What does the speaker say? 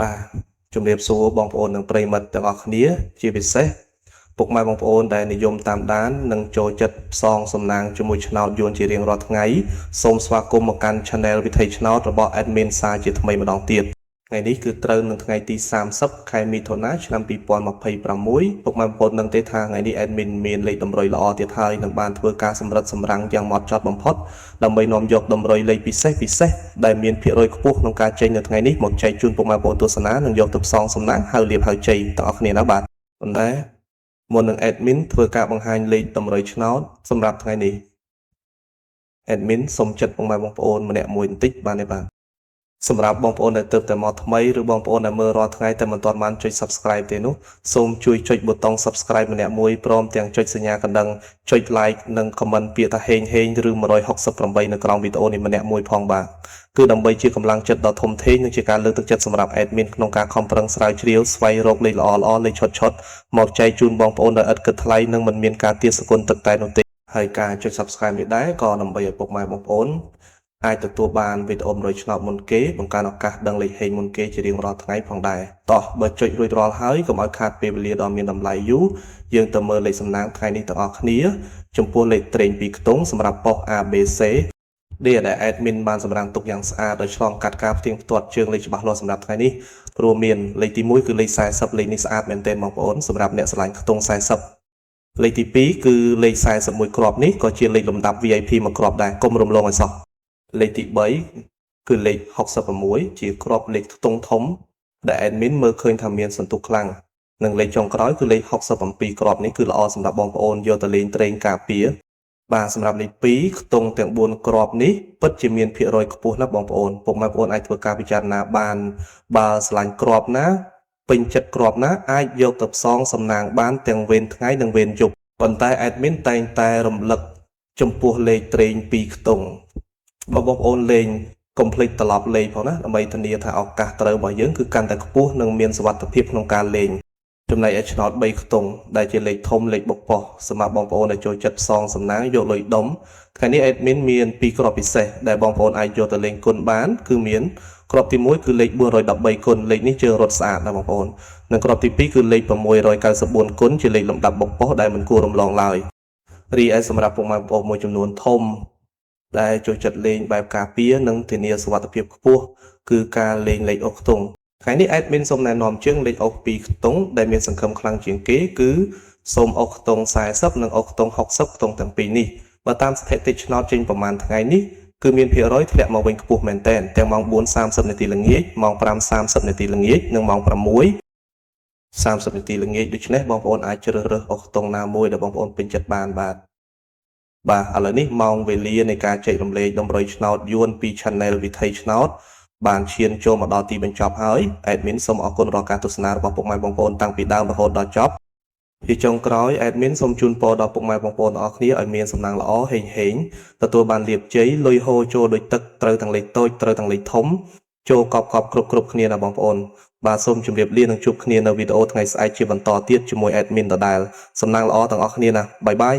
បាទជំរាបសួរបងប្អូននិងប្រិយមិត្តទាំងអស់គ្នាជាពិសេសពុកម៉ែបងប្អូនដែលនិយមតាមដាននិងចូលចិត្តផ្សងសំណាងជាមួយឆ្នោតយួនជារៀងរាល់ថ្ងៃសូមស្វាគមន៍មកកាន់ Channel វិថីឆ្នោតរបស់ Admin សាជាថ្មីម្ដងទៀតថ្ងៃនេះគឺត្រូវនឹងថ្ងៃទី30ខែមិថុនាឆ្នាំ2026ពុកម៉ែបងប្អូននឹងទេថាថ្ងៃនេះ Admin មានលេខតម្រុយល្អទៀតហើយនឹងបានធ្វើការសម្រិតសម្រាំងយ៉ាងហ្មត់ចត់បំផុតដើម្បីនាំយកតម្រុយលេខពិសេសដែលមានភាគរយខ្ពស់ក្នុងការចេញនៅថ្ងៃនេះមកចែកជូនពុកម៉ែបងប្អូនទស្សនានិងយកទៅផ្សងសំណាងហៅលៀបហៅជ័យទាំងអស់គ្នាណាបាទប៉ុន្តែមុននឹង Admin ធ្វើការបង្ហាញលេខតម្រុយឆ្នោតសម្រាប់ថ្ងៃនេះ Admin សូមចិត្តពុកម៉ែបងប្អូនម្នាក់មួយបន្តិចបានទេបាទសម្រាប់បងប្អូនដែលទើបតែមកថ្មីឬបងប្អូនដែលមើលរាល់ថ្ងៃតែមិនទាន់បានចុច Subscribe ទេនោះសូមជួយចុចប៊ូតុង Subscribe ម្នាក់មួយព្រមទាំងចុចសញ្ញាកណ្ដឹងចុច Like និង Comment ពាក្យថាហេងឬ168នៅក្រោមវីដេអូនេះម្នាក់មួយផងបាទគឺដើម្បីជាកម្លាំងចិត្តដ៏ធំធេងនិងជាការលើកទឹកចិត្តសម្រាប់ Admin ក្នុងការខំប្រឹងស្រាវជ្រាវស្វែងរកលេខល្អៗលេខឆុតមកចែកជូនបងប្អូនដោយឥតគិតថ្លៃនិងមិនមានការទារសគុណទឹកតែនោះទេហើយការចុច Subscribe នេះដែរក៏ដើម្បីឲ្យពុកម៉ែបងប្អូនអាចទទួលបានវីដេអូ100ឆ្នោតមុនគេបង្កើនឱកាសដឹងលេខហេងមុនគេជារៀងរាល់ថ្ងៃផងដែរតោះបើចុចរួចរាល់ហើយកុំឲ្យខាតពេលវេលាដ៏មានតម្លៃយូរយើងទៅមើលលេខសំណាងថ្ងៃនេះទាំងអស់គ្នាចំពោះលេខត្រេង2ខ្ទង់សម្រាប់ប៉ុស ABC ដែល Admin បានសម្រាំងទុកយ៉ាងស្អាតដោយឆ្លងកាត់ការផ្ទៀងផ្ទាត់ជើងលេខច្បាស់លាស់សម្រាប់ថ្ងៃនេះរួមមានលេខទី1គឺលេខ40លេខនេះស្អាតមែនទែនបងប្អូនសម្រាប់អ្នកស្រឡាញ់ខ្ទង់40លេខទី2គឺលេខ41គ្រាប់នេះក៏ជាលេខលំដាប់ VIP មួយគ្រាប់ដែរកុំរំលងឲ្យសោះលេខទី3គឺលេខ66ជាគ្រាប់លេខខ្ទង់ធំដែល Admin មើលឃើញថាមានសន្ទុះខ្លាំងនិងលេខចុងក្រោយគឺលេខ67គ្រាប់នេះគឺល្អសម្រាប់បងប្អូនយកទៅលេងត្រេងការពារបាទសម្រាប់លេខ2ខ្ទង់ទាំង4គ្រាប់នេះពិតជាមានភាគរយខ្ពស់ណាស់បងប្អូនពុកម៉ែបងប្អូនអាចធ្វើការពិចារណាបានបើស្រឡាញ់គ្រាប់ណាពេញចិត្តគ្រាប់ណាអាចយកទៅផ្សងសំណាងបានទាំងវេនថ្ងៃនិងវេនយប់ប៉ុន្តែ Admin តែងតែរំលឹកចំពោះលេខត្រេង2ខ្ទង់បងប្អូនលេងកុំភ្លេចត្រឡប់លេខផងណាដើម្បីធានាថាឱកាសត្រូវរបស់យើងគឺកាន់តែខ្ពស់និងមានសុវត្ថិភាពក្នុងការលេងចំណែកឯឆ្នោត3ខ្ទង់ដែលជាលេខធំលេខបុកប៉ុសសម្រាប់បងប្អូនដែលចូលចិត្តផ្សងសំណាងយកលុយដុំថ្ងៃនេះ Admin មាន2គ្រាប់ពិសេសដែលបងប្អូនអាចយកទៅលេងគុណបានគឺមានគ្រាប់ទី1គឺលេខ413គុណលេខនេះជើងរត់ស្អាតណាបងប្អូននិងគ្រាប់ទី2គឺលេខ694គុណជាលេខលំដាប់បុកប៉ុសដែលមិនគួររំលងឡើយរីឯសម្រាប់ពុកម៉ែបងប្អូនមួយចំនួនធំដែលចូលចិត្តលេងបែបការពារនិងធានាសុវត្ថិភាពខ្ពស់គឺការលេងលេខអុកខ្ទង់ថ្ងៃនេះ Admin សូមណែនាំជើងលេខអុក2ខ្ទង់ដែលមានសង្ឃឹមខ្លាំងជាងគេគឺសូមអុកខ្ទង់40និងអុកខ្ទង់60ខ្ទង់ទាំងពីរនេះបើតាមស្ថិតិឆ្នោតចេញប្រហែលថ្ងៃនេះគឺមានភាគរយធ្លាក់មកវិញខ្ពស់មែនទែនទាំងម៉ោង 4:30 នាទីល្ងាចម៉ោង 5:30 នាទីល្ងាចនិងម៉ោង 6:30 នាទីល្ងាចដូច្នេះបងប្អូនអាចជ្រើសរើសអុកខ្ទង់ណាមួយដែលបងប្អូនពេញចិត្តបានបាទឥឡូវនេះម៉ោងវេលានៃការចែករំលែកតម្រុយឆ្នោតយួនពី Channel វិថីឆ្នោតបានឈានចូលមកដល់ទីបញ្ចប់ហើយ Admin សូមអរគុណរាល់ការទស្សនារបស់ពុកម៉ែបងប្អូនតាំងពីដើមរហូតដល់ចប់ជាចុងក្រោយ Admin សូមជូនពរដល់ពុកម៉ែបងប្អូនទាំងអស់គ្នាឲ្យមានសំណាងល្អហេងទទួលបានលាភជ័យលុយហូរចូលដូចទឹកត្រូវទាំងលេខតូចត្រូវទាំងលេខធំចូលកប់គ្រប់គ្នាណាបងប្អូនបាទសូមជម្រាបលានិងជួបគ្នានៅវីដេអូថ្ងៃស្អែកជាបន្តទៀតជាមួយ Admin ដដែលសំណាងល្អទាំងអស់គ្នាណាបាយបាយ